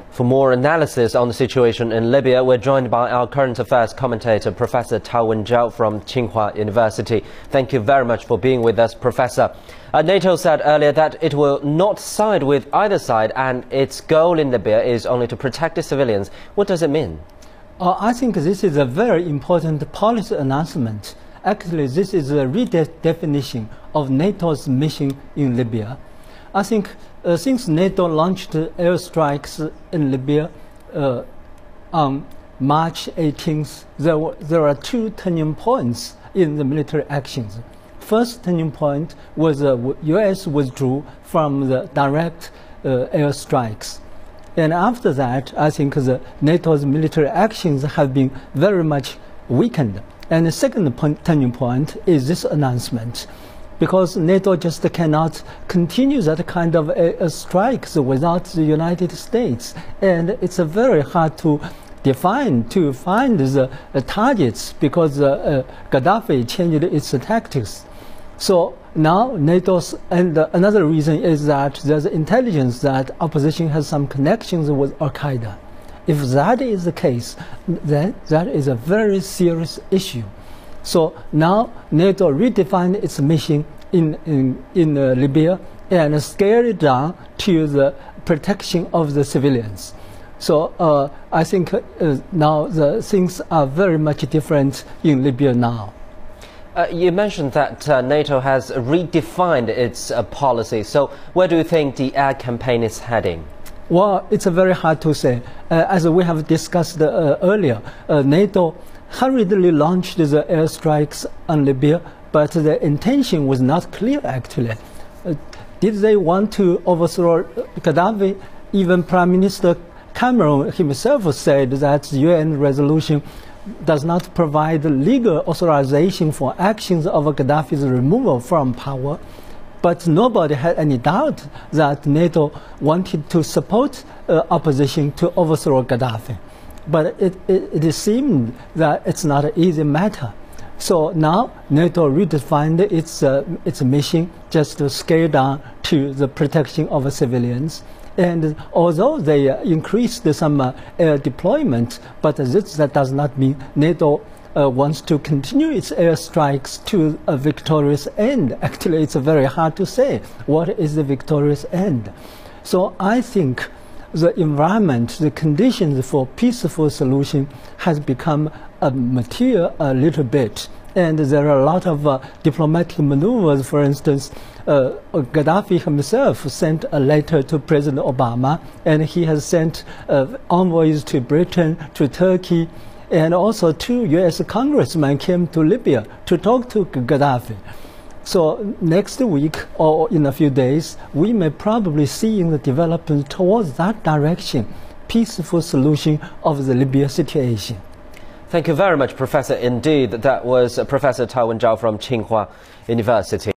For more analysis on the situation in Libya, we're joined by our current affairs commentator, Professor Tao Wenzhao from Tsinghua University. Thank you very much for being with us, Professor. NATO said earlier that it will not side with either side and its goal in Libya is only to protect the civilians. What does it mean? I think this is a very important policy announcement. Actually, this is a redefinition of NATO's mission in Libya. I think since NATO launched airstrikes in Libya on March 18th, there are two turning points in the military actions. First turning point was the U.S. withdrew from the direct airstrikes. And after that, I think NATO's military actions have been very much weakened. And the second turning point is this announcement, because NATO just cannot continue that kind of strikes without the United States. And it's very hard to find the targets because Gaddafi changed its tactics. So now NATO's, and another reason is that there's intelligence that opposition has some connections with Al-Qaeda. If that is the case, then that is a very serious issue. So now NATO redefined its mission in Libya and scaled it down to the protection of the civilians. So I think now the things are very much different in Libya now. You mentioned that NATO has redefined its policy. So where do you think the air campaign is heading? Well, it's very hard to say. As we have discussed earlier, NATO hurriedly launched the airstrikes on Libya, but the intention was not clear, actually. Did they want to overthrow Gaddafi? Even Prime Minister Cameron himself said that the UN resolution does not provide legal authorization for actions of Gaddafi's removal from power. But nobody had any doubt that NATO wanted to support opposition to overthrow Gaddafi. But it seemed that it's not an easy matter. So now NATO redefined its mission just to scale down to the protection of civilians. And although they increased some air deployment, but that does not mean NATO wants to continue its airstrikes to a victorious end. Actually, it's very hard to say what is the victorious end. So I think the environment, the conditions for peaceful solution has become material a little bit. And there are a lot of diplomatic maneuvers. For instance, Gaddafi himself sent a letter to President Obama, and he has sent envoys to Britain, to Turkey, and also two U.S. congressmen came to Libya to talk to Gaddafi. So next week or in a few days, we may probably see the development towards that direction, peaceful solution of the Libya situation. Thank you very much, Professor. Indeed, that was Professor Tao Wenzhao from Tsinghua University.